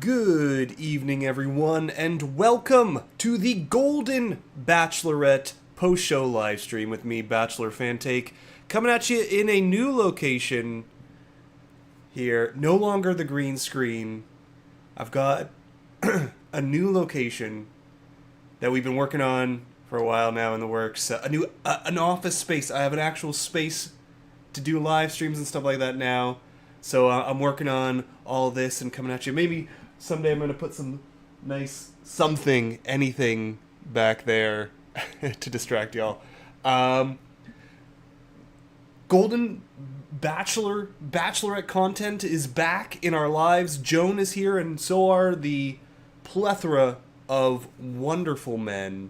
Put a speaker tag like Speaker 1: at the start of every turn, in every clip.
Speaker 1: Good evening, everyone, and welcome to the Golden Bachelorette post-show live stream with me, Bachelor Fantake, coming at you in a new location here. No longer the green screen. I've got a new location that we've been working on for a while now in the works. An office space. I have an actual space to do live streams and stuff like that now. So I'm working on all this and coming at you. Maybe someday I'm going to put some nice anything back there to distract y'all. Golden Bachelorette content is back in our lives. Joan is here, and so are the plethora of wonderful men.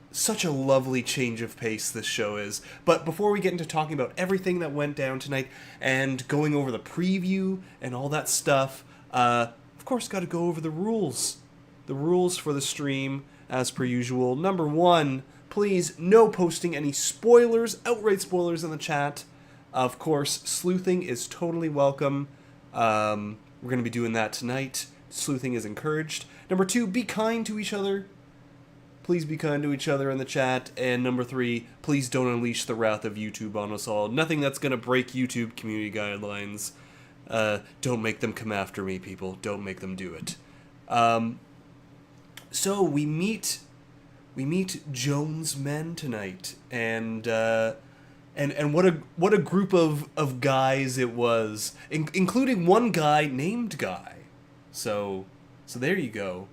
Speaker 1: Such a lovely change of pace this show is. But before we get into talking about everything that went down tonight and going over the preview and all that stuff, of course, got to go over the rules. The rules for the stream, as per usual. Number one, please, no posting any spoilers, outright spoilers in the chat. Of course, sleuthing is totally welcome. We're going to be doing that tonight. Sleuthing is encouraged. Number two, be kind to each other. Please be kind to each other in the chat. And number three, please don't unleash the wrath of YouTube on us all. Nothing that's going to break YouTube community guidelines. Don't make them come after me, people. Don't make them do it. So we meet Joan's men tonight, and what a group of guys it was, including one guy named Guy. So there you go.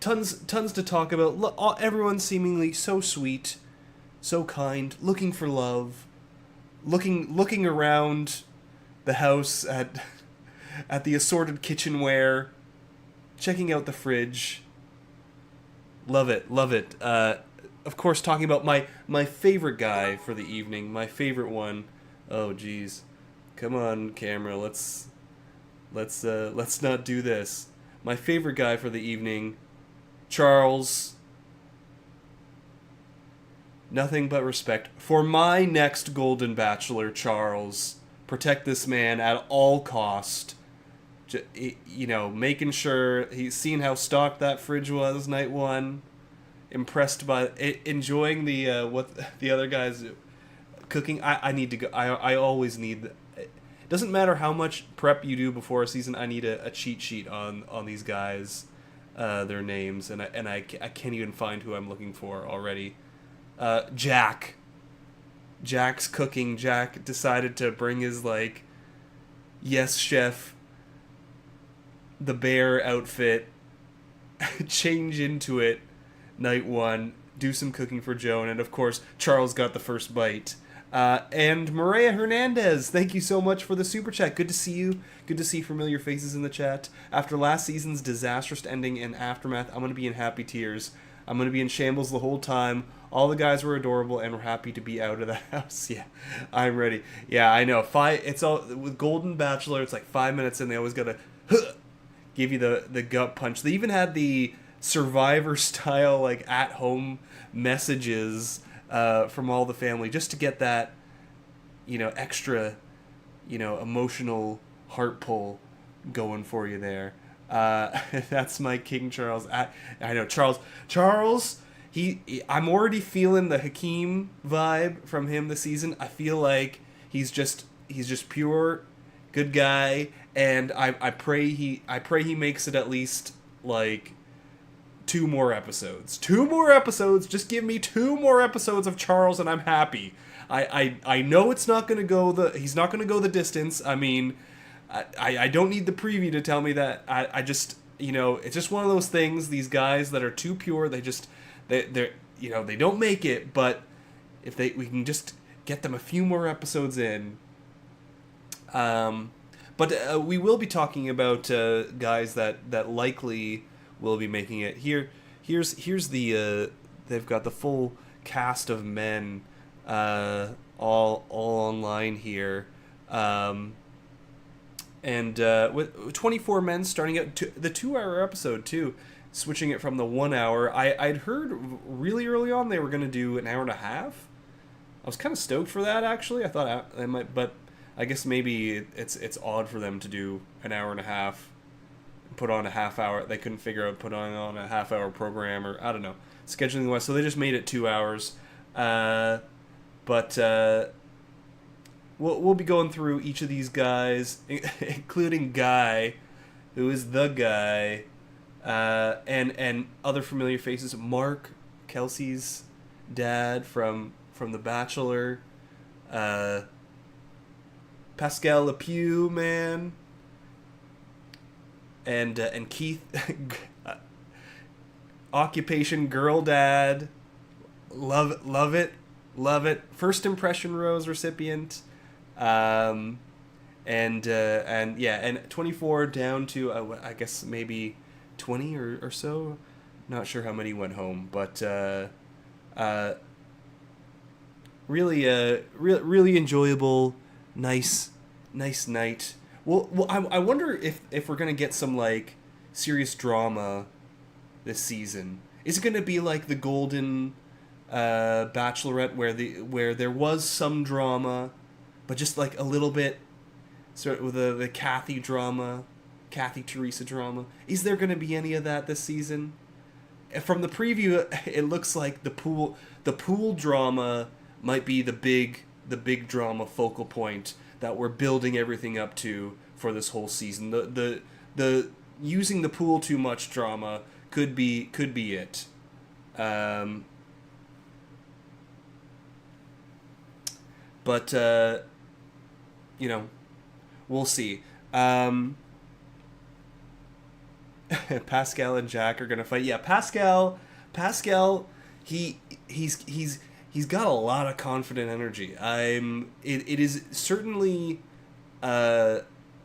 Speaker 1: Tons to talk about. Everyone seemingly so sweet, so kind, looking for love, looking around the house at the assorted kitchenware, checking out the fridge. Love it. Of course, talking about my favorite guy for the evening, my favorite one. Oh, geez, come on, camera. Let's not do this. My favorite guy for the evening, Charles. Nothing but respect for my next Golden Bachelor, Charles. Protect this man at all cost. Making sure he's seen how stocked that fridge was night one. Impressed by it, enjoying the what the other guys cooking. I need to go. I always need. It doesn't matter how much prep you do before a season. I need a cheat sheet on these guys, their names, and I can't even find who I'm looking for already. Jack's cooking. Jack decided to bring his yes chef, the bear outfit, change into it night one, do some cooking for Joan, and of course Charles got the first bite. And Maria Hernandez, thank you so much for the super chat. Good to see you. Good to see familiar faces in the chat. After last season's disastrous ending and aftermath, I'm going to be in happy tears. I'm going to be in shambles the whole time. All the guys were adorable and we're happy to be out of the house. Yeah, I'm ready. Yeah, I know. It's all with Golden Bachelor. It's like 5 minutes in. They always got to give you the gut punch. They even had the Survivor style at home messages from all the family, just to get that, extra, emotional heart pull going for you there. That's my King Charles. I know Charles, I'm already feeling the Hakeem vibe from him this season. I feel like he's just pure good guy, and I pray he makes it at least 2 more episodes. 2 more episodes. Just give me 2 more episodes of Charles and I'm happy. I know it's not going to he's not going to go the distance. I mean, I don't need the preview to tell me that. I just, it's just one of those things, these guys that are too pure, they don't make it, but if we can just get them a few more episodes in. But we will be talking about guys that likely will be making it. Here's the they've got the full cast of men all online here, and with 24 men starting out the 2-hour episode too, switching it from the 1 hour. I'd heard really early on they were going to do an hour and a half. was kind of stoked for that actually. I thought I might, but I guess maybe it's odd for them to do an hour and a half, put on a half hour. They couldn't figure out put on a half hour program, or I don't know, scheduling wise. So they just made it 2 hours. But we'll be going through each of these guys, including Guy, who is the guy, and other familiar faces. Mark, Kelsey's dad from The Bachelor. Pascal Lepew, man, and Keith, occupation girl dad, love it. First impression rose recipient, and yeah, and 24 down to I guess maybe 20 or so. Not sure how many went home, but really enjoyable. Nice night. Well, I wonder if we're gonna get some like serious drama this season. Is it gonna be like the Golden Bachelorette where there was some drama, but just like a little bit, sort of with the Kathy drama, Kathy Teresa drama? Is there gonna be any of that this season? From the preview, it looks like the pool drama might be the big drama focal point that we're building everything up to for this whole season. The using the pool too much drama could be it. But you know, we'll see. Pascal and Jack are gonna fight. Yeah, Pascal, he's got a lot of confident energy. It is certainly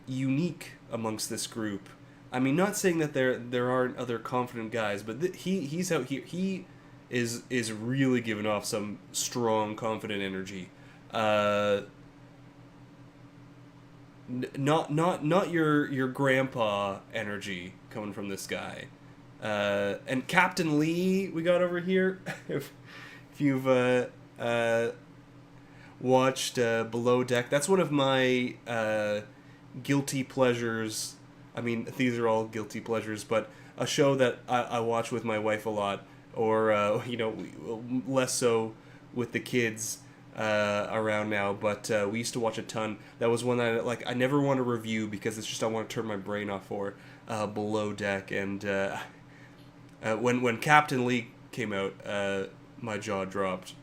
Speaker 1: unique amongst this group. I mean, not saying that there aren't other confident guys, but he's out here. He is really giving off some strong, confident energy. Not your grandpa energy coming from this guy. And Captain Lee we got over here. If you've watched Below Deck, that's one of my guilty pleasures. I mean, these are all guilty pleasures, but a show that I watch with my wife a lot, or less so with the kids around now. But we used to watch a ton. That was one that I never want to review because it's just I want to turn my brain off for. Below Deck, and when Captain Lee came out, my jaw dropped.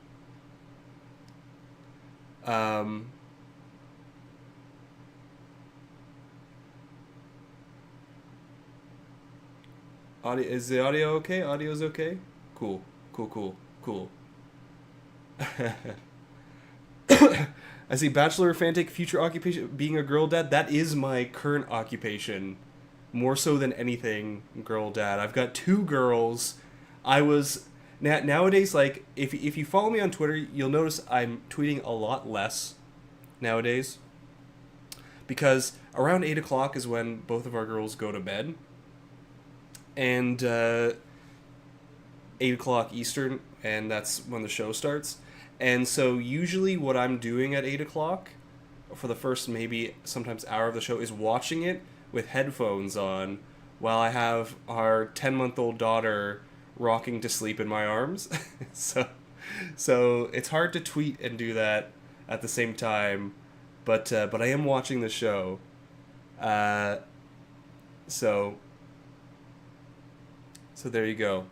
Speaker 1: Audio, is the audio okay? Audio's okay? Cool. I see Bachelor Fantic future occupation being a girl dad. That is my current occupation. More so than anything, girl dad. I've got 2 girls. Nowadays, like, if you follow me on Twitter, you'll notice I'm tweeting a lot less nowadays. Because around 8 o'clock is when both of our girls go to bed. And 8 o'clock Eastern, and that's when the show starts. And so usually what I'm doing at 8 o'clock, for the first maybe sometimes hour of the show, is watching it with headphones on while I have our 10-month-old daughter rocking to sleep in my arms. so it's hard to tweet and do that at the same time, but I am watching the show. So there you go.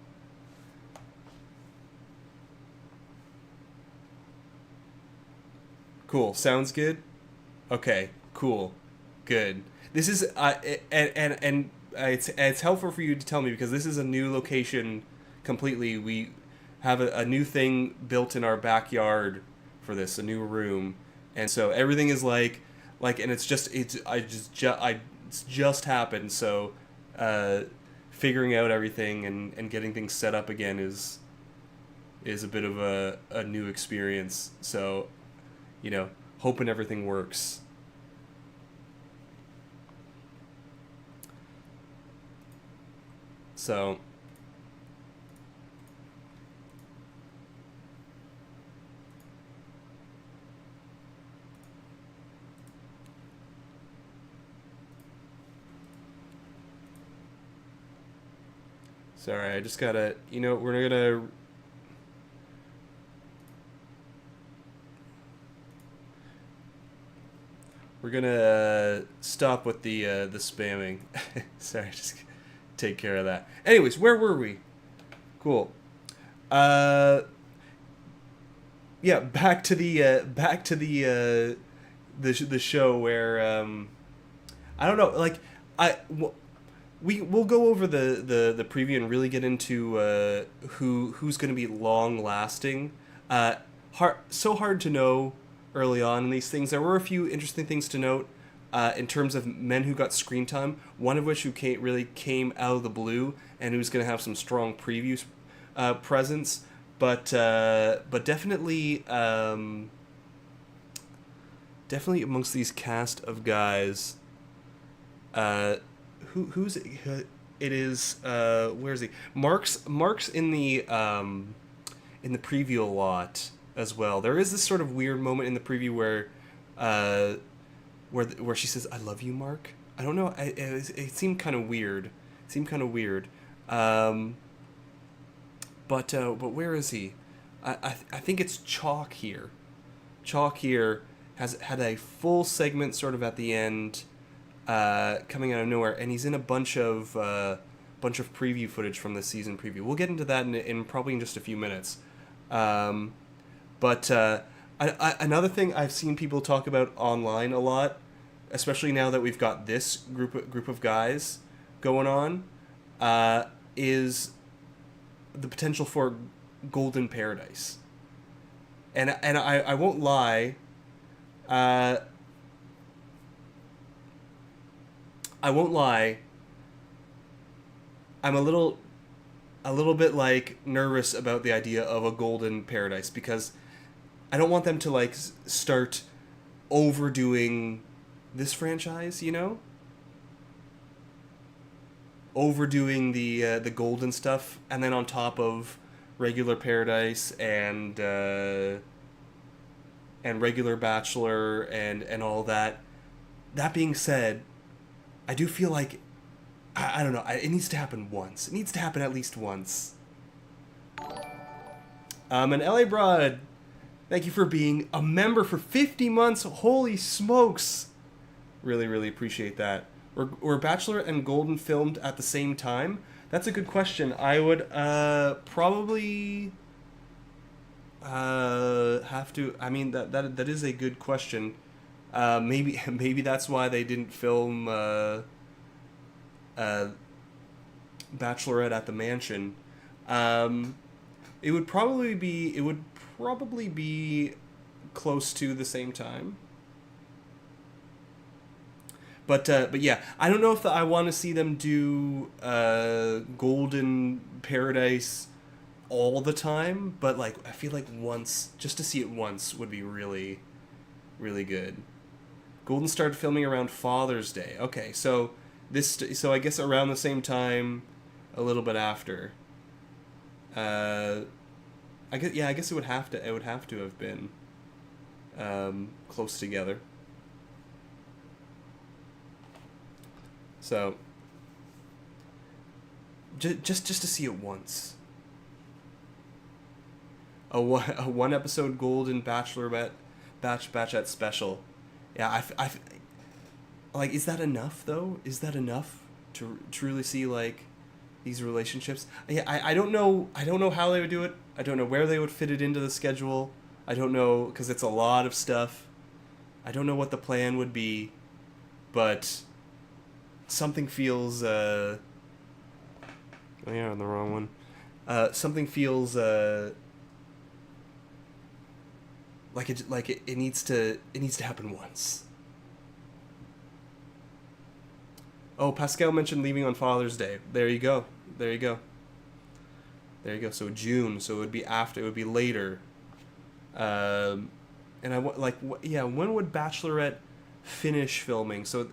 Speaker 1: Cool. Sounds good? Okay. Cool. Good. This is and it's helpful for you to tell me because this is a new location completely. We have a new thing built in our backyard for this, a new room, and so everything is like and it's just happened. So figuring out everything and getting things set up again is a bit of a new experience. So hoping everything works. So Sorry, I just gotta. We're gonna stop with the spamming. Sorry, just take care of that. Anyways, where were we? Cool. Uh, yeah, back to the show where I don't know, like we'll go over the preview and really get into who's going to be long lasting. Hard to know early on in these things. There were a few interesting things to note in terms of men who got screen time. One of which really came out of the blue and who's going to have some strong preview presence, but definitely amongst these cast of guys. Who's it? It is where is he? Mark's in the preview a lot as well. There is this sort of weird moment in the preview where she says, "I love you, Mark." I don't know. It seemed kind of weird. But where is he? I think it's Chalk here. Chalk here has had a full segment sort of at the end, coming out of nowhere, and he's in a bunch of preview footage from the season preview. We'll get into that in probably in just a few minutes. But another thing I've seen people talk about online a lot, especially now that we've got this group of guys going on, is the potential for Golden Paradise. And I won't lie. I won't lie. I'm a little bit like nervous about the idea of a Golden Paradise because I don't want them to like start overdoing this franchise, overdoing the golden stuff, and then on top of regular Paradise and regular Bachelor and all that. That being said, I do feel like I don't know. It needs to happen once. It needs to happen at least once. An LA Broad, thank you for being a member for 50 months. Holy smokes! Really, really appreciate that. Were Bachelor and Golden filmed at the same time? That's a good question. I would probably have to. I mean, that is a good question. Maybe that's why they didn't film Bachelorette at the mansion. It would probably be close to the same time. But yeah, I don't know if I want to see them do Golden Paradise all the time. But like, I feel like once, just to see it once, would be really, really good. Golden started filming around Father's Day. Okay, so I guess around the same time, a little bit after. I guess it would have to have been close together. So just to see it once. A one episode Golden Bachelorette Bachelorette special. Yeah, I like, is that enough though? Is that enough to truly see like these relationships? Yeah, I don't know how they would do it. I don't know where they would fit it into the schedule. I don't know, because it's a lot of stuff. I don't know what the plan would be, but something feels oh yeah, on the wrong one. Something feels like it needs to happen once. Oh, Pascal mentioned leaving on Father's Day. There you go. So June. So it would be after. It would be later. And when would Bachelorette finish filming? So,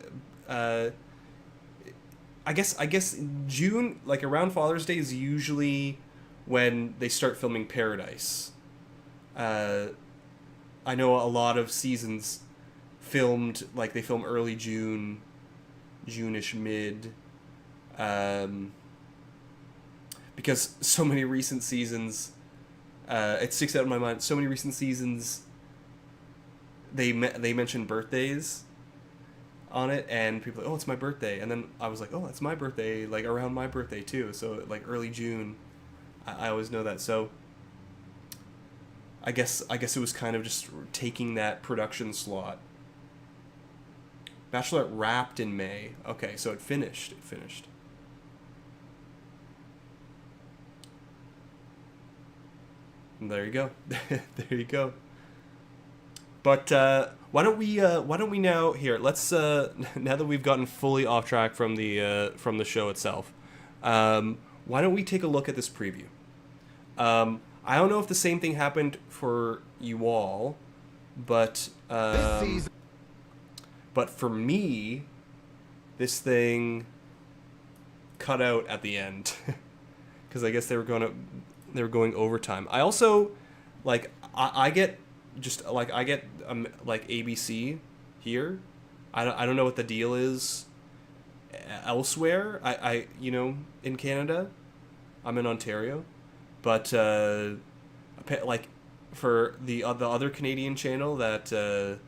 Speaker 1: I guess June, like around Father's Day, is usually when they start filming Paradise. I know a lot of seasons they film early June. June-ish mid. because so many recent seasons, it sticks out in my mind. So many recent seasons, they mention birthdays on it, and people are like, oh, it's my birthday, and then I was like, oh, it's my birthday, like around my birthday too, so like early June. I always know that, so I guess it was kind of just taking that production slot. Bachelorette wrapped in May. Okay, so it finished. And there you go. There you go. But why don't we now here? Let's now that we've gotten fully off track from the show itself, why don't we take a look at this preview? I don't know if the same thing happened for you all, but for me, this thing cut out at the end because I guess they were going overtime. I also like I get just like like ABC here. I don't know what the deal is elsewhere. I in Canada, I'm in Ontario, but like for the other Canadian channel that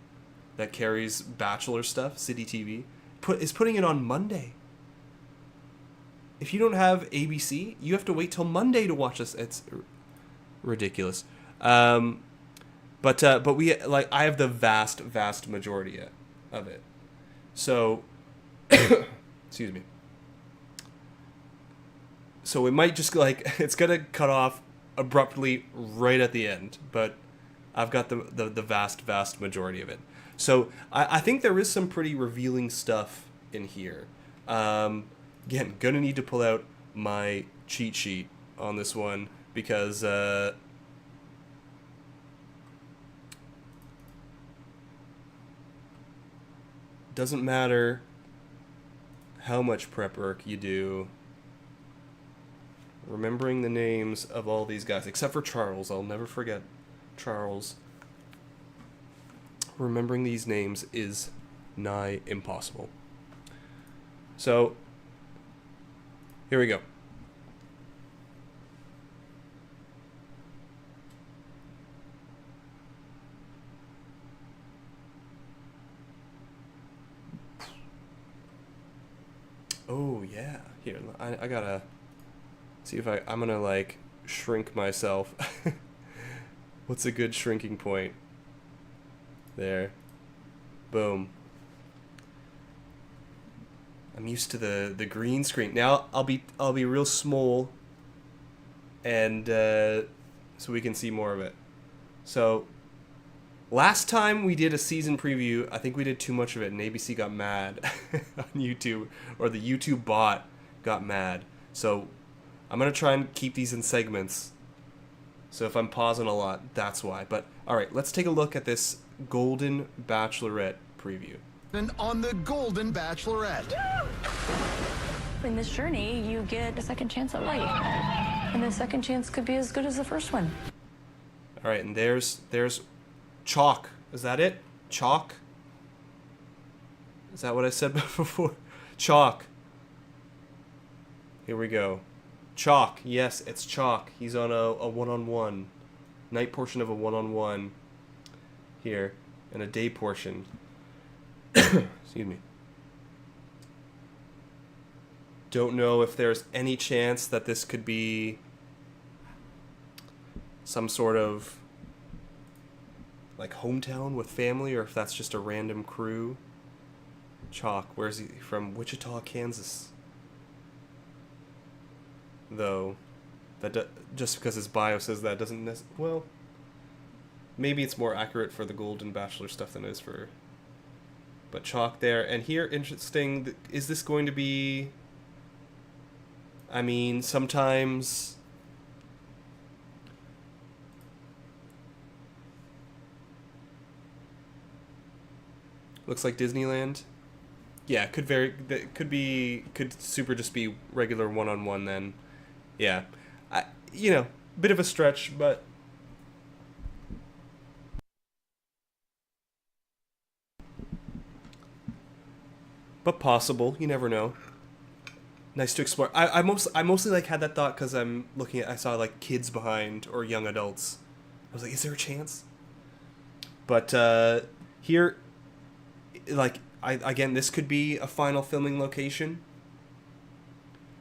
Speaker 1: carries Bachelor stuff, City TV, is putting it on Monday. If you don't have ABC, you have to wait till Monday to watch this. It's ridiculous. But we like I have the vast majority of it. So excuse me. So it might just like it's gonna cut off abruptly right at the end, but I've got the vast majority of it. So I think there is some pretty revealing stuff in here. Again, gonna need to pull out my cheat sheet on this one because doesn't matter how much prep work you do. Remembering the names of all these guys, except for Charles, I'll never forget Charles. Remembering these names is nigh impossible. So, here we go. Oh, yeah. Here, I gotta see if I'm gonna, like, shrink myself. What's a good shrinking point? There. Boom. I'm used to the green screen. Now I'll be real small, and so we can see more of it. So last time we did a season preview, I think we did too much of it, and ABC got mad on YouTube, or the YouTube bot got mad. So I'm gonna try and keep these in segments. So if I'm pausing a lot, that's why. But all right, let's take a look at this Golden Bachelorette preview.
Speaker 2: And on the Golden Bachelorette.
Speaker 3: In this journey, you get a second chance at life. And the second chance could be as good as the first one.
Speaker 1: All right, and there's Chalk. Is that it? Chalk? Is that what I said before? Chalk. Here we go. Chalk. Yes, it's Chalk. He's on a one-on-one. Night portion of a one-on-one here. And a day portion. Excuse me. Don't know if there's any chance that this could be some sort of like hometown with family, or if that's just a random crew. Chalk, where's he from? Wichita, Kansas. Though, just because his bio says that doesn't well, maybe it's more accurate for the Golden Bachelor stuff than it is for. But Chalk there, and here, interesting. Is this going to be? I mean, sometimes. Looks like Disneyland. Yeah, could super just be regular one-on-one then. Yeah, bit of a stretch, but possible. You never know. nice to explore. I mostly like had that thought because I saw like kids behind or young adults. I was like, is there a chance? But here, like again, this could be a final filming location.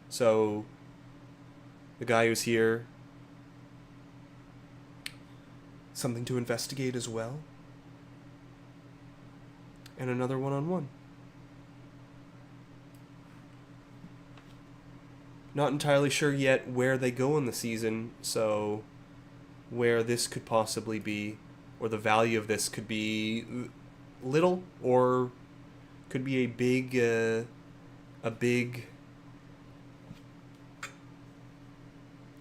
Speaker 1: So the guy who's here, something to investigate as well, and another one-on-one. Not entirely sure yet where they go in the season, so where this could possibly be, or the value of this could be little, or could be a big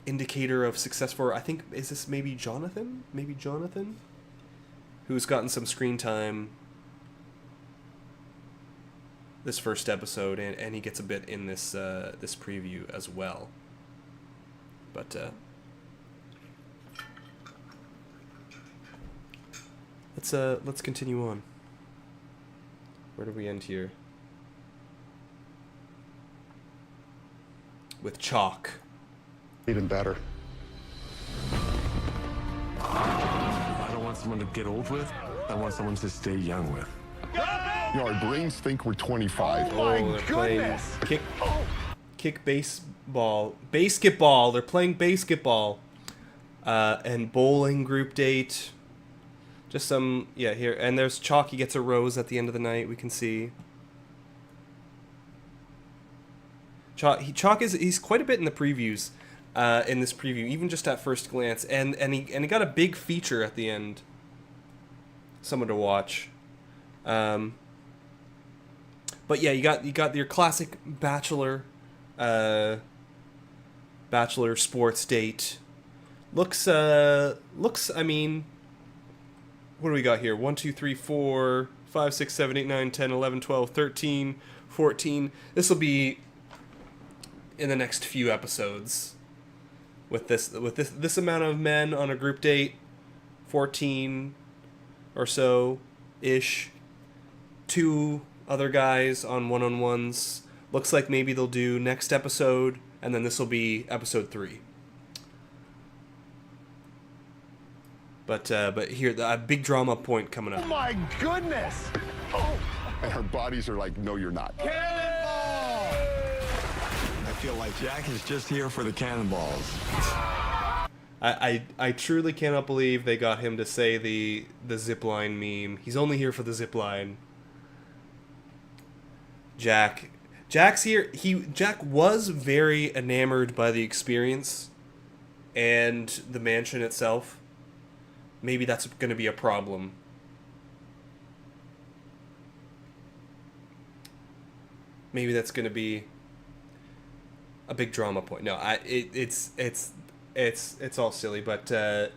Speaker 1: indicator of success for, I think, is this maybe Jonathan? Maybe Jonathan? Who's gotten some screen time this first episode, and he gets a bit in this this preview as well. But let's continue on. Where do we end here? With Chalk.
Speaker 4: Even better.
Speaker 5: I don't want someone to get old with. I want someone to stay young with.
Speaker 4: You know, our brains think we're 25.
Speaker 1: They're playing kick basketball. They're playing basketball. And bowling group date. Just some, yeah, here. And there's Chalk. He gets a rose at the end of the night, we can see. Chalk he's quite a bit in the previews. In this preview, even just at first glance. And he got a big feature at the end. Someone to watch. But yeah, you got your classic Bachelor sports date. Looks I mean, what do we got here? 1, 2, 3, 4, 5, 6, 7, 8, 9, 10, 11, 12, 13, 14. This will be in the next few episodes. With this amount of men on a group date, 14 or so ish. 2 other guys on one-on-ones. Looks like maybe they'll do next episode, and then this will be episode 3. But here, a big drama point coming up.
Speaker 2: Oh my goodness! Oh.
Speaker 4: And our bodies are like, no, you're not.
Speaker 5: I feel like Jack is just here for the cannonballs.
Speaker 1: I truly cannot believe they got him to say the zipline meme. He's only here for the zipline. Jack's here. Jack was very enamored by the experience and the mansion itself. Maybe that's going to be a problem. Maybe that's going to be a big drama point. No, it's all silly, but they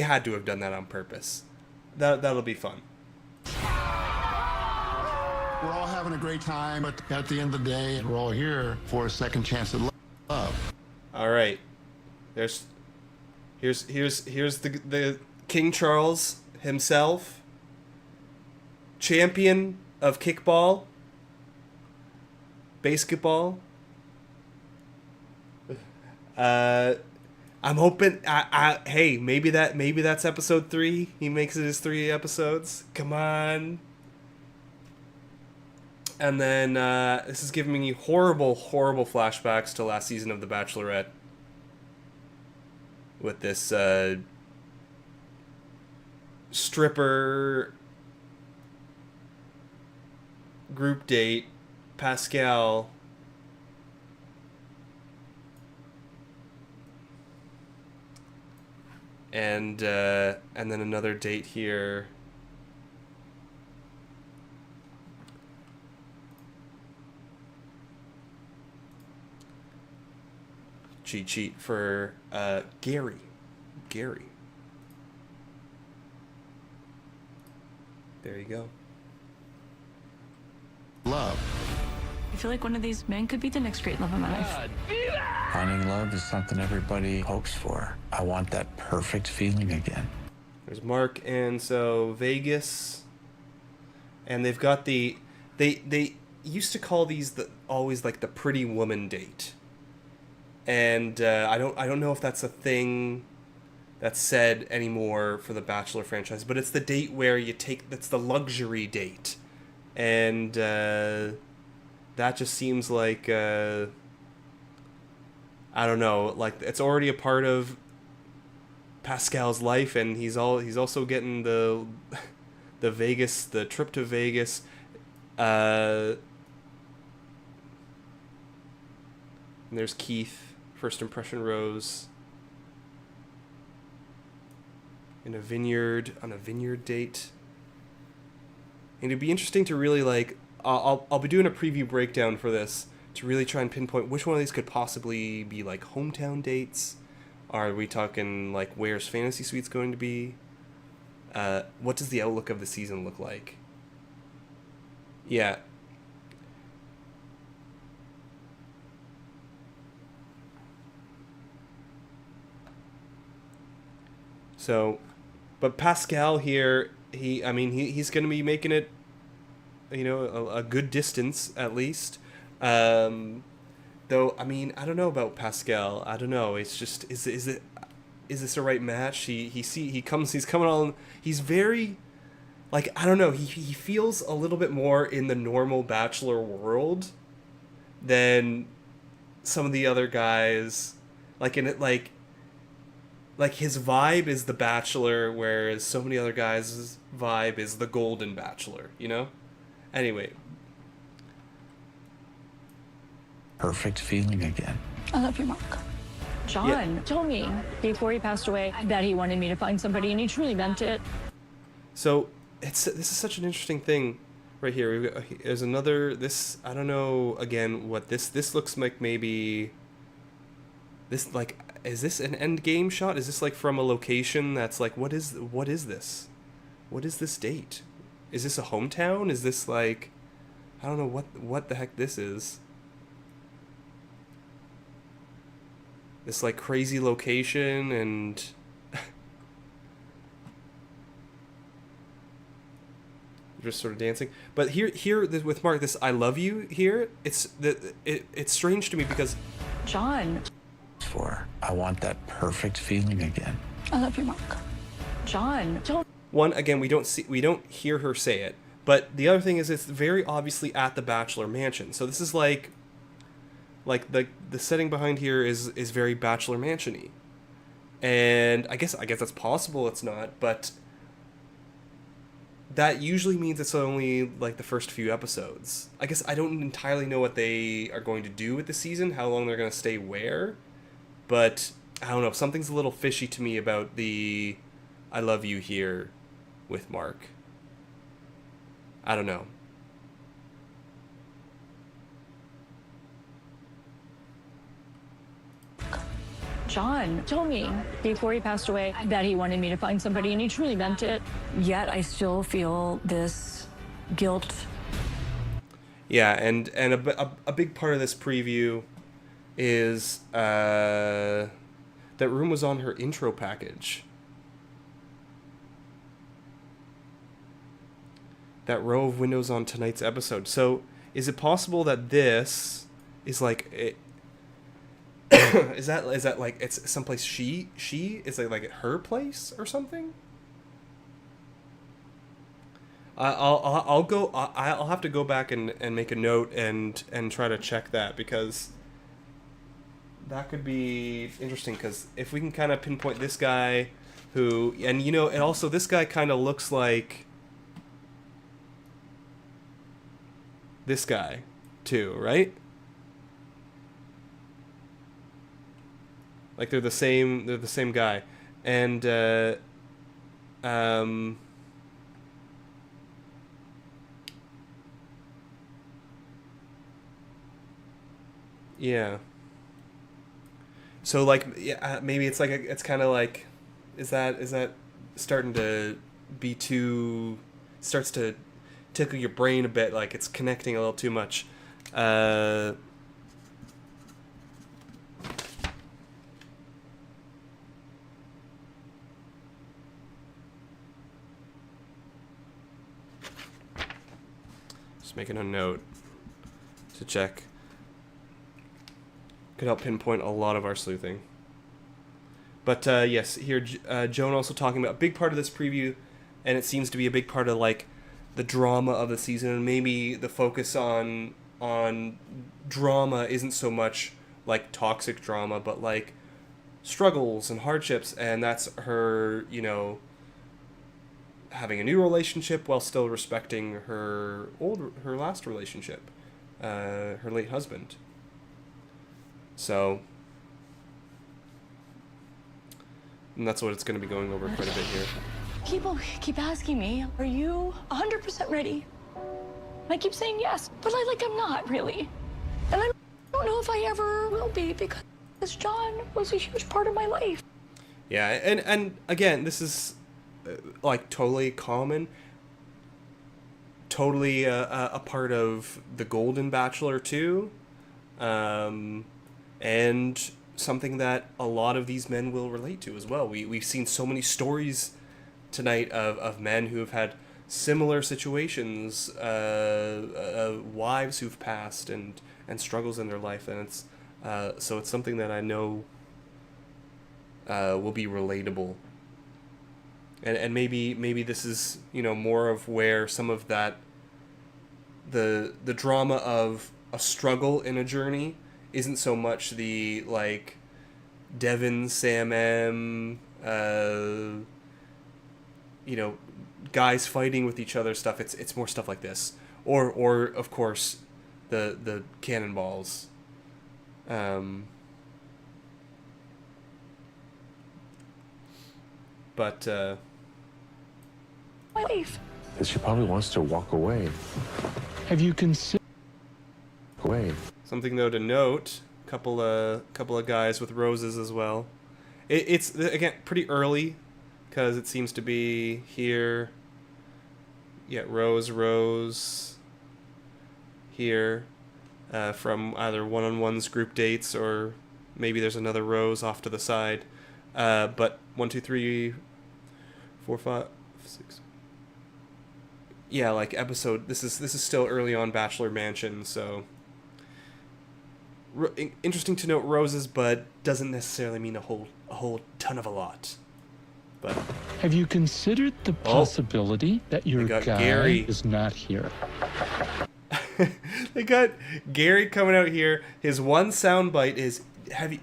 Speaker 1: had to have done that on purpose. That'll be fun.
Speaker 2: We're all having a great time, but at the end of the day, we're all here for a second chance at love.
Speaker 1: All right. Here's the King Charles himself, champion of kickball, basketball. I'm hoping. Hey, maybe that's episode 3. He makes it his 3 episodes. Come on. And then this is giving me horrible flashbacks to last season of The Bachelorette. With this stripper group date, Pascal. And then another date here. Cheat sheet for Gary. There you go.
Speaker 2: Love.
Speaker 3: I feel like one of these men could be the next great love of my life.
Speaker 6: Finding love is something everybody hopes for. I want that perfect feeling again.
Speaker 1: There's Mark, and so Vegas, and they've got they used to call these always like the pretty woman date, and I don't know if that's a thing that's said anymore for the Bachelor franchise, but it's the date where that's the luxury date, and that just seems like I don't know, like it's already a part of Pascal's life, and he's also getting the trip to Vegas. And there's Keith, first impression rose. On a vineyard date. And it'd be interesting to really like, I'll be doing a preview breakdown for this to really try and pinpoint which one of these could possibly be like hometown dates. Are we talking like where's Fantasy Suites going to be? What does the outlook of the season look like? Yeah. So, but Pascal here, he's going to be making it, a good distance at least. Though, I don't know about Pascal. I don't know. It's just, is this a right match? He's coming on. He's very, like, I don't know. He feels a little bit more in the normal Bachelor world than some of the other guys. Like in it, like his vibe is the Bachelor, whereas so many other guys' vibe is the Golden Bachelor. Anyway.
Speaker 6: Perfect feeling again.
Speaker 3: I love you, Mark. John told me before he passed away that he wanted me to find somebody, and he truly meant it.
Speaker 1: So this is such an interesting thing right here. There's another, this, I don't know, again, what this looks like. Maybe this, like, is this an end game shot? Is this like from a location that's like, what is this? What is this date? Is this a hometown? Is this like, I don't know what the heck this is. This like crazy location, and just sort of dancing. But here with Mark, this "I love you" here, it's strange to me because
Speaker 3: John.
Speaker 6: I want that perfect feeling again.
Speaker 3: I love you, Mark. John.
Speaker 1: One, again, we don't hear her say it, but the other thing is it's very obviously at the Bachelor mansion. So this is like the setting behind here is very Bachelor mansion-y. And I guess that's possible, it's not, but that usually means it's only like the first few episodes. I guess I don't entirely know what they are going to do with the season, how long they're going to stay where, but I don't know, something's a little fishy to me about the I love you here with Mark. I don't know.
Speaker 3: John told me before he passed away that he wanted me to find somebody, and he truly meant it. Yet I still feel this guilt.
Speaker 1: Yeah, and a big part of this preview is that room was on her intro package. That row of windows on tonight's episode. So, is it possible that this is like it? is that like it's someplace she is it like her place or something? I'll have to go back and make a note and try to check that, because that could be interesting, because if we can kind of pinpoint this guy who, and and also this guy kind of looks like this guy too, right? Like they're the same guy. And yeah. So like, yeah, maybe it's like it's kind of like, is that starting to be too, starts to tickle your brain a bit, like it's connecting a little too much. Just making a note to check. Could help pinpoint a lot of our sleuthing. But yes, here Joan also talking about a big part of this preview, and it seems to be a big part of like the drama of the season, and maybe the focus on drama isn't so much like toxic drama, but like struggles and hardships, and that's her, you know, having a new relationship while still respecting her last relationship, her late husband. So, and that's what it's going to be going over quite a bit here.
Speaker 3: People keep asking me, are you 100% ready? And I keep saying yes, but I'm not really. And I don't know if I ever will be, because John was a huge part of my life.
Speaker 1: Yeah, and again, this is like totally common, totally a part of the Golden Bachelor too, and something that a lot of these men will relate to as well. We've seen so many stories tonight of men who have had similar situations, wives who've passed and struggles in their life, and it's so it's something that I know will be relatable. And maybe this is, you know, more of where some of that the drama of a struggle in a journey isn't so much the like Devin, Sam M, you know, guys fighting with each other stuff. It's more stuff like this, or of course the cannonballs. But
Speaker 3: My life.
Speaker 6: She probably wants to walk away. Have you considered away?
Speaker 1: Something though to note, couple of guys with roses as well. It's again pretty early, because it seems to be here. Yeah, rose here, from either one-on-ones, group dates, or maybe there's another rose off to the side. But 1, 2, 3, 4, 5, 6. Yeah, like episode. This is still early on Bachelor Mansion, so interesting to note roses, but doesn't necessarily mean a whole ton of a lot. But
Speaker 7: have you considered the possibility that your guy
Speaker 1: Gary
Speaker 7: is not here?
Speaker 1: They got Gary coming out here. His one soundbite is, have you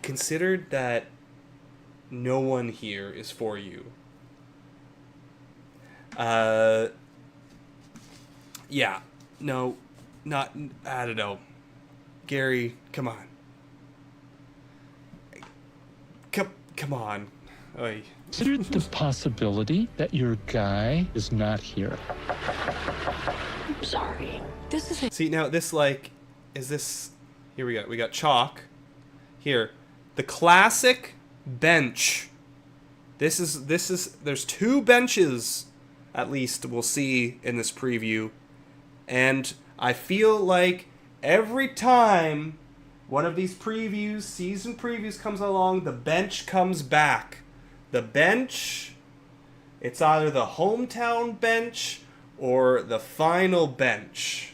Speaker 1: considered that no one here is for you? Yeah, no, not, I don't know. Gary, come on. Come on. Oy.
Speaker 7: Considered the possibility that your guy is not here.
Speaker 3: I'm sorry. This is
Speaker 1: See, now this, like, is this, here we got chalk. Here, the classic bench. This is, there's 2 benches, at least, we'll see in this preview. And I feel like every time one of these previews, season previews comes along, the bench comes back. The bench, it's either the hometown bench or the final bench.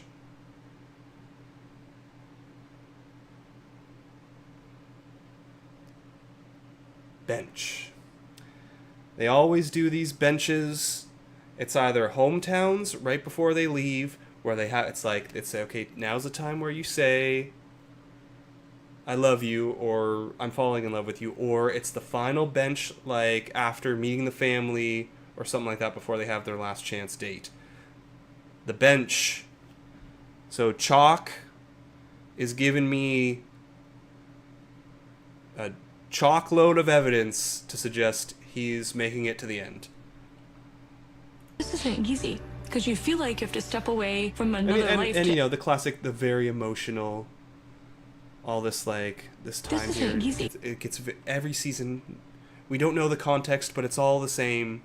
Speaker 1: Bench. They always do these benches. It's either hometowns right before they leave, where they have, it's okay, now's the time where you say I love you, or I'm falling in love with you, or it's the final bench, like after meeting the family or something like that, before they have their last chance date. The bench. So Chalk is giving me a chalk load of evidence to suggest he's making it to the end.
Speaker 3: This isn't easy, because you feel like you have to step away from another life.
Speaker 1: And you know, the classic, the very emotional, all this, like, this time
Speaker 3: This
Speaker 1: here.
Speaker 3: isn't easy.
Speaker 1: It gets, every season, we don't know the context, but it's all the same,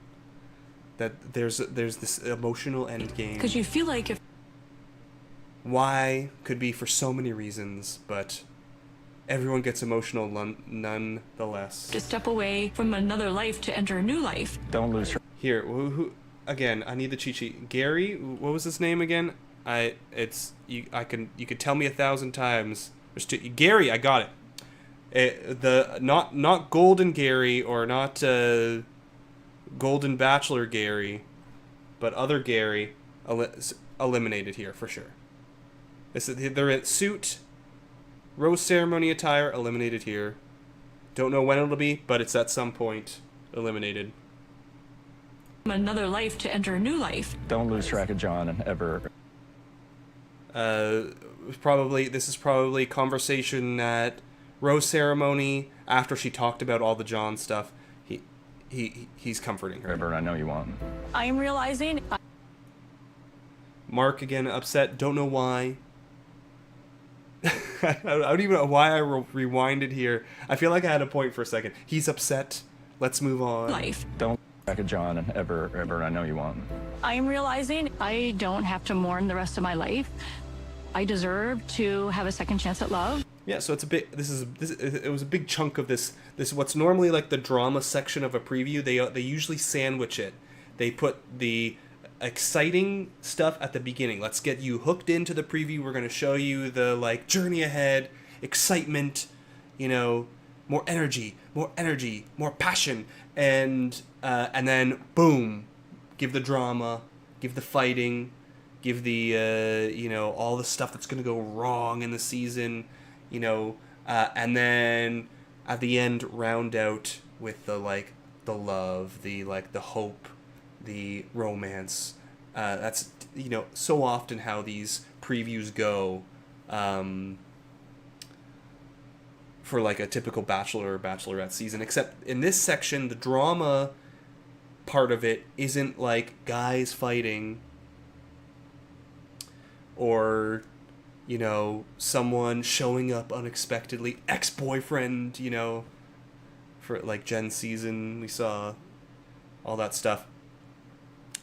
Speaker 1: that there's this emotional end game.
Speaker 3: Because you feel like if
Speaker 1: Why could be for so many reasons, but everyone gets emotional nonetheless.
Speaker 3: to step away from another life to enter a new life.
Speaker 5: Don't lose her.
Speaker 1: Here, again, I need the cheat sheet. Gary, what was his name again? You could tell me 1,000 times. Gary, I got it. Not Golden Gary or not Golden Bachelor Gary, but other Gary eliminated here for sure. They're in suit, rose ceremony attire, eliminated here. Don't know when it'll be, but it's at some point eliminated.
Speaker 3: Another life to enter a new life.
Speaker 8: Don't lose track of John ever.
Speaker 1: This is probably conversation at rose ceremony after she talked about all the John stuff. He's comforting her.
Speaker 8: Ever, I know you won't.
Speaker 3: I'm realizing.
Speaker 1: Mark again upset. Don't know why. I don't even know why I rewinded here. I feel like I had a point for a second. He's upset. Let's move on.
Speaker 3: Life.
Speaker 8: Don't lose track of John ever, I know you won't.
Speaker 3: I'm realizing I don't have to mourn the rest of my life. I deserve to have a second chance at love.
Speaker 1: Yeah, so it's a bit. It was a big chunk of this. What's normally like the drama section of a preview. They usually sandwich it. They put the exciting stuff at the beginning. Let's get you hooked into the preview. We're going to show you the like journey ahead, excitement, more energy, more passion, and then boom, give the drama, give the fighting, give the all the stuff that's going to go wrong in the season, and then at the end round out with the love, the hope, the romance. That's so often how these previews go for like a typical Bachelor or Bachelorette season, except in this section the drama part of it isn't like guys fighting or someone showing up unexpectedly, ex-boyfriend, for like Jen's season we saw all that stuff.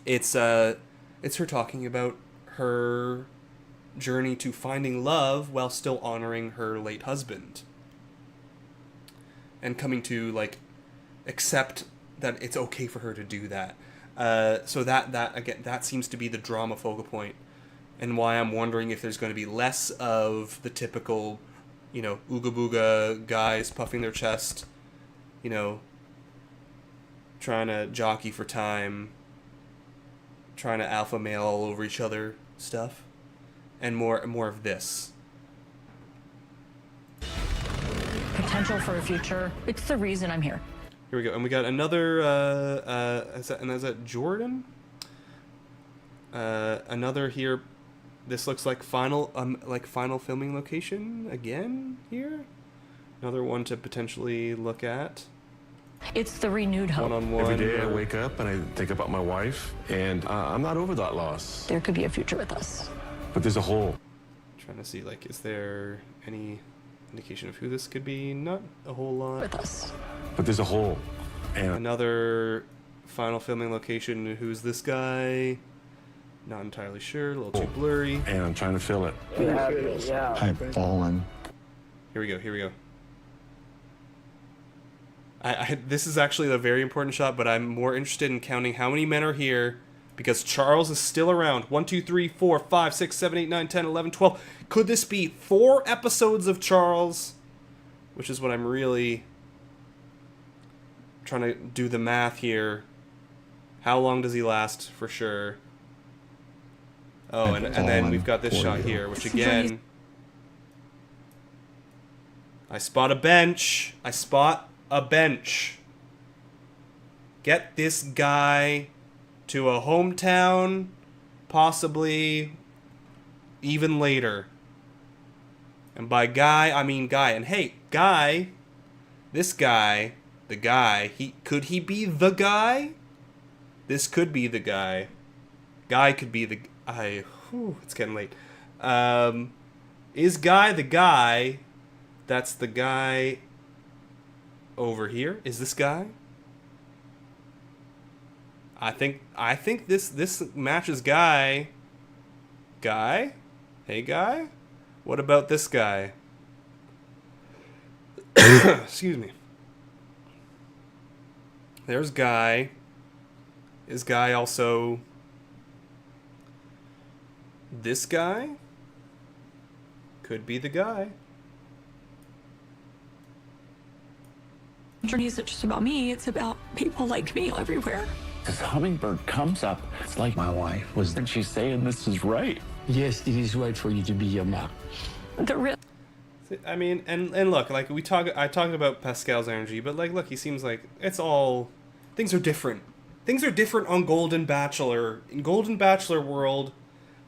Speaker 1: It's her talking about her journey to finding love while still honoring her late husband and coming to like accept that it's okay for her to do that. So that again, that seems to be the drama focal point, and why I'm wondering if there's going to be less of the typical, ooga booga guys puffing their chest, trying to jockey for time, trying to alpha male all over each other stuff, and more of this.
Speaker 3: Potential for a future. It's the reason I'm here.
Speaker 1: Here we go, and we got another. Is that Jordan? Another here. This looks like final filming location again here. Another one to potentially look at.
Speaker 3: It's the renewed hope.
Speaker 1: One-on-one.
Speaker 6: Every day I wake up and I think about my wife, and I'm not over that loss.
Speaker 3: There could be a future with us.
Speaker 6: But there's a hole.
Speaker 1: Trying to see, is there any indication of who this could be? Not a whole lot.
Speaker 3: With us.
Speaker 6: But there's a hole. And
Speaker 1: Another final filming location. Who's this guy? Not entirely sure. A little too blurry.
Speaker 6: And I'm trying to fill it.
Speaker 2: I've fallen.
Speaker 1: Here we go. This is actually a very important shot, but I'm more interested in counting how many men are here, because Charles is still around. 1, 2, 3, 4, 5, 6, 7, 8, 9, 10, 11, 12. Could this be 4 episodes of Charles? Which is what I'm really trying to do the math here. How long does he last, for sure? Oh, and then we've got this shot here, which again... I spot a bench. Get this guy to a hometown, possibly even later. And by guy, I mean guy. And hey, guy, this guy, the guy, could he be the guy? This could be the guy. Guy could be the... it's getting late. Is Guy the guy? That's the guy over here. Is this guy? I think this matches Guy. Guy? Hey, Guy? What about this guy? Excuse me. There's Guy. Is Guy also this guy? Could be the guy.
Speaker 3: Journey isn't just about me, it's about people like me everywhere.
Speaker 6: This hummingbird comes up. It's like my wife was. And she's saying this is right.
Speaker 9: Yes, it is right for you to be your mom.
Speaker 3: The risk.
Speaker 1: I mean, and look, like I talked about Pascal's energy, but like, look, he seems like it's all things are different. Things are different on Golden Bachelor. In Golden Bachelor world,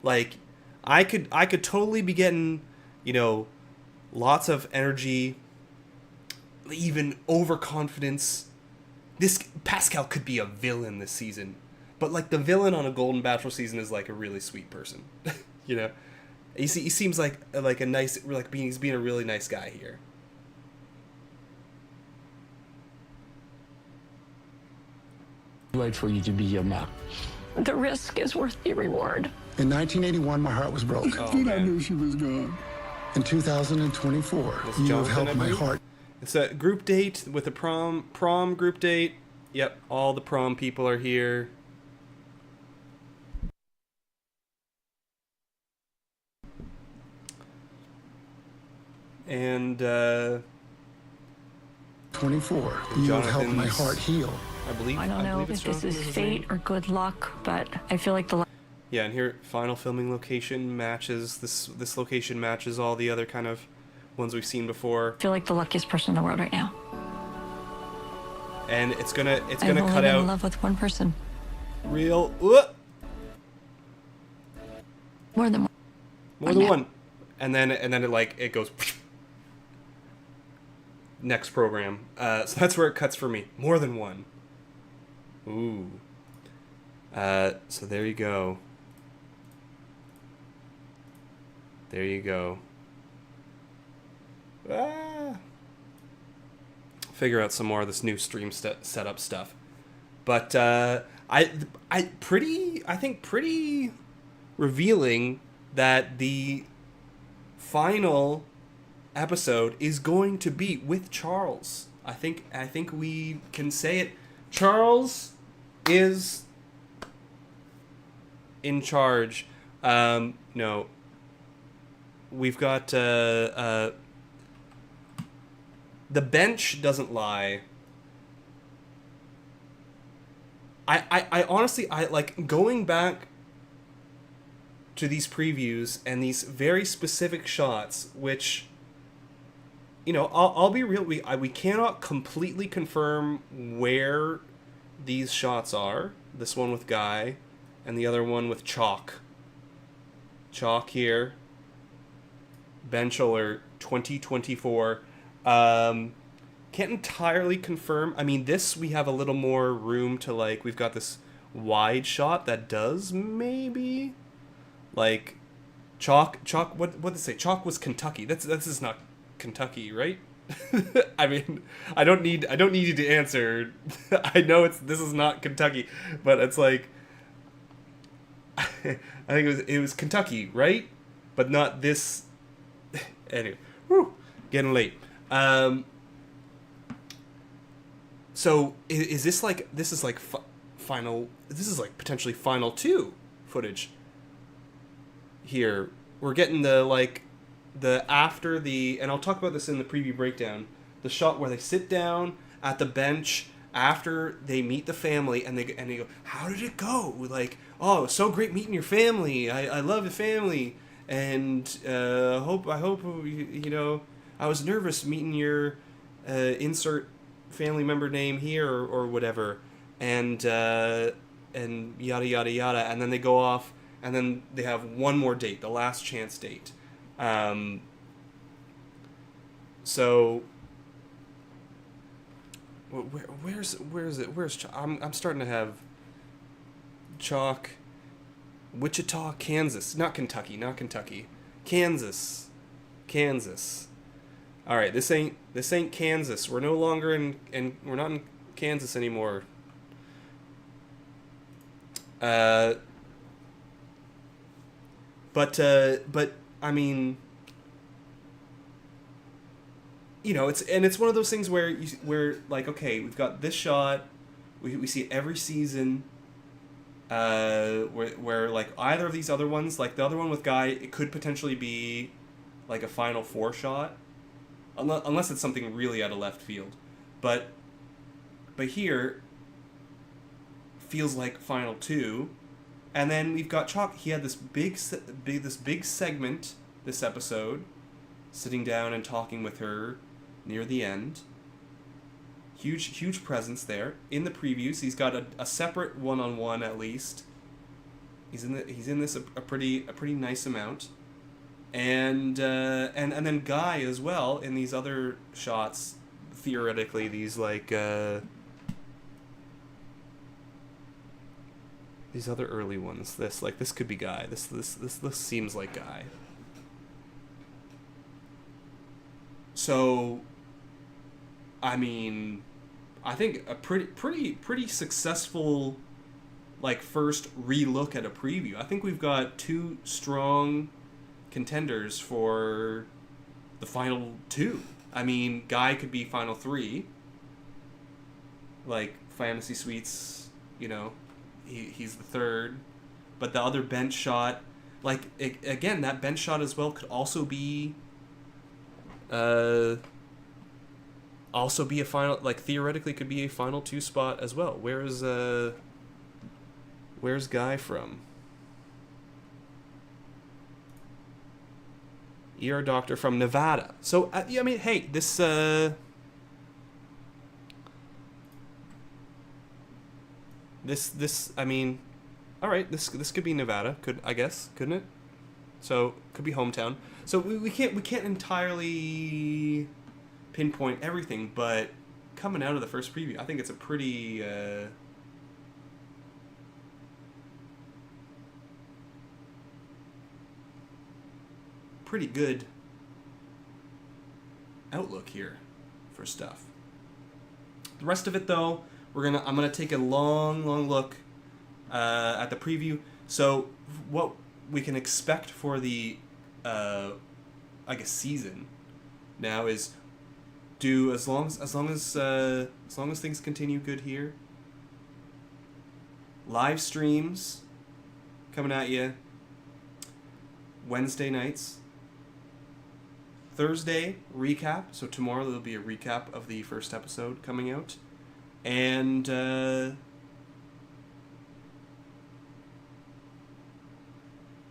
Speaker 1: like I could totally be getting, you know, lots of energy, even overconfidence. This Pascal could be a villain this season, but like the villain on a Golden Bachelor season is like a really sweet person, you know. He seems like a nice, like he's being a really nice guy here.
Speaker 9: Right for you to be your mom.
Speaker 3: The risk is worth the reward.
Speaker 2: In 1981, my heart was broken.
Speaker 1: Oh, man.
Speaker 2: I knew she was gone. In 2024,
Speaker 1: This
Speaker 2: you have
Speaker 1: Jonathan,
Speaker 2: helped
Speaker 1: I
Speaker 2: my
Speaker 1: believe?
Speaker 2: heart.
Speaker 1: It's a group date with a prom group date. Yep, all the prom people are here. And
Speaker 2: 24, you have helped my
Speaker 1: Jonathan's-
Speaker 2: heart heal.
Speaker 1: I believe
Speaker 3: I don't know
Speaker 1: believe it's
Speaker 3: if this is
Speaker 1: Jonathan's
Speaker 3: fate
Speaker 1: name.
Speaker 3: or good luck, but I feel like the
Speaker 1: Yeah, and here final filming location matches this location matches all the other kind of ones we've seen before.
Speaker 3: luckiest person in the world right now.
Speaker 1: And it's gonna
Speaker 3: I've only
Speaker 1: cut
Speaker 3: been in
Speaker 1: out
Speaker 3: love with one person.
Speaker 1: real
Speaker 3: More than one.
Speaker 1: more than one. And then it goes next program. So that's where it cuts for me. More than one. Ooh. So there you go. There you go. Figure out some more of this new stream setup stuff. But I think pretty revealing that the final episode is going to be with Charles. I think we can say it. Charles is in charge. No. We've got the bench doesn't lie. I honestly like going back to these previews and these very specific shots, which, you know, I'll be real. We cannot completely confirm where these shots are. This one with Guy, and the other one with Chalk. Chalk here. Bachelor 2024. Can't entirely confirm. I mean, this we have a little more room to, like, we've got this wide shot that does maybe, like, Chalk. What did it say? Chalk was Kentucky. This is not Kentucky, right? I mean, I don't need you to answer. I know this is not Kentucky, but it's like I think it was Kentucky, right? But not this. Anyway, getting late. So is this like final? This is like potentially final 2 footage. Here we're getting the after the, and I'll talk about this in the preview breakdown. The shot where they sit down at the bench after they meet the family, and they go, "How did it go?" Like, "Oh, it was so great meeting your family. I love the family, and I hope you know, I was nervous meeting your insert family member name here or whatever, and yada yada yada." And then they go off, and then they have one more date, the last chance date. So where's it? Where's Chalk? I'm starting to have Chalk. Wichita, Kansas, not Kentucky, Kansas. All right, this ain't Kansas. We're no longer in we're not in Kansas anymore. But I mean, you know, it's one of those things where like, okay, we've got this shot, we see it every season, where like either of these other ones, like the other one with Guy, it could potentially be like a Final Four shot, unless it's something really out of left field, but here feels like Final Two. And then we've got Chalk. He had this big segment this episode, sitting down and talking with her near the end. Huge presence there in the previews. He's got a separate one-on-one at least. He's in this a pretty nice amount, and then Guy as well in these other shots. Theoretically, these like. These other early ones, this could be Guy. This seems like Guy. So, I mean, I think a pretty successful, like, first re-look at a preview. I think we've got two strong contenders for the final two. I mean, Guy could be final three. Like Fantasy Suites, you know. He's the third, but the other bench shot, like again, that bench shot as well could also be a final, like theoretically could be a final two spot as well. Where's Guy from? ER doctor from Nevada. So I mean, hey, this I mean, all right, this could be Nevada, couldn't it? So could be hometown. So we can't entirely pinpoint everything, but coming out of the first preview, I think it's a pretty good outlook here for stuff. The rest of it, though, I'm gonna take a long look at the preview. So what we can expect for the I guess season now is do as long as things continue good here. Live streams coming at you Wednesday nights. Thursday recap. So tomorrow there'll be a recap of the first episode coming out. And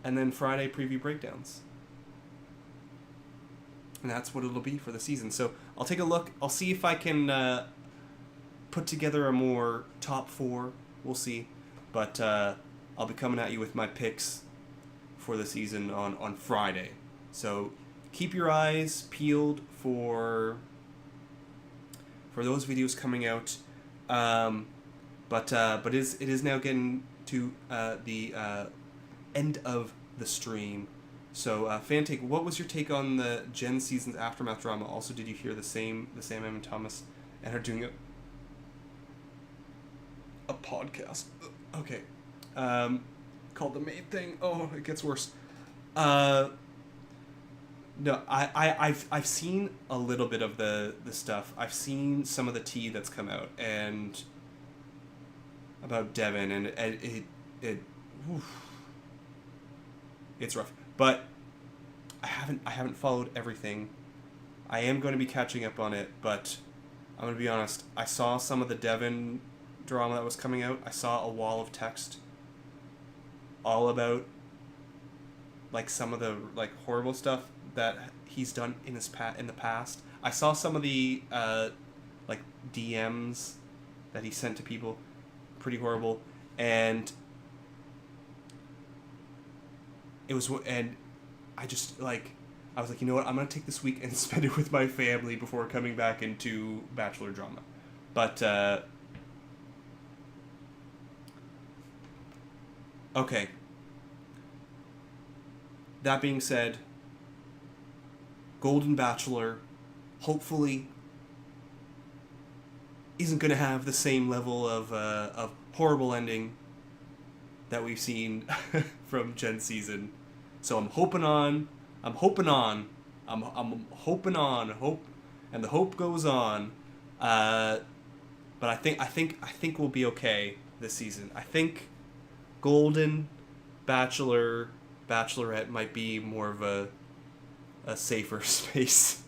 Speaker 1: then Friday preview breakdowns. And that's what it'll be for the season. So I'll take a look. I'll see if I can put together a more top four. We'll see. But I'll be coming at you with my picks for the season on Friday. So keep your eyes peeled for those videos coming out. But it is now getting to the end of the stream. So Fantake, what was your take on the Jen season's aftermath drama? Also, did you hear the Sam and Thomas and her doing a podcast? Okay, called The Maid Thing. Oh, it gets worse. No, I've seen a little bit of the stuff. I've seen some of the tea that's come out and about Devin, and it's rough. But I haven't followed everything. I am going to be catching up on it, but I'm going to be honest. I saw some of the Devin drama that was coming out. I saw a wall of text all about like some of the like horrible stuff that he's done in the past. I saw some of the like DMs that he sent to people, pretty horrible, and it was, and I just like, I was like, you know what, I'm gonna take this week and spend it with my family before coming back into Bachelor drama. But okay. That being said, Golden Bachelor, hopefully, isn't going to have the same level of horrible ending that we've seen from Jen's season. So I'm hoping on, and the hope goes on. But I think we'll be okay this season. I think Golden Bachelorette might be more of a safer space.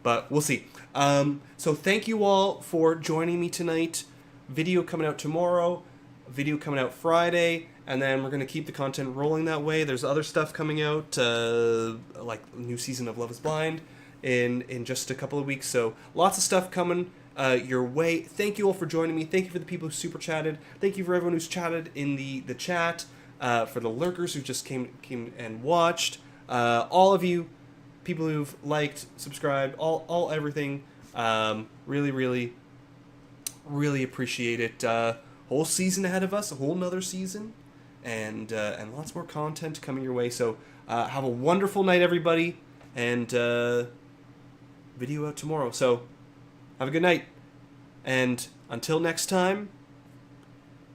Speaker 1: But we'll see. So thank you all for joining me tonight. Video coming out tomorrow. Video coming out Friday. And then we're going to keep the content rolling that way. There's other stuff coming out, like a new season of Love is Blind in just a couple of weeks. So lots of stuff coming your way. Thank you all for joining me. Thank you for the people who super chatted. Thank you for everyone who's chatted in the chat. For the lurkers who just came and watched. All of you, people who've liked, subscribed, all everything. Really, really, really appreciate it. Whole season ahead of us, a whole nother season. And lots more content coming your way. So have a wonderful night, everybody, and video out tomorrow. So have a good night, and until next time,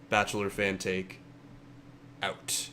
Speaker 1: Bachelor Fan Take out.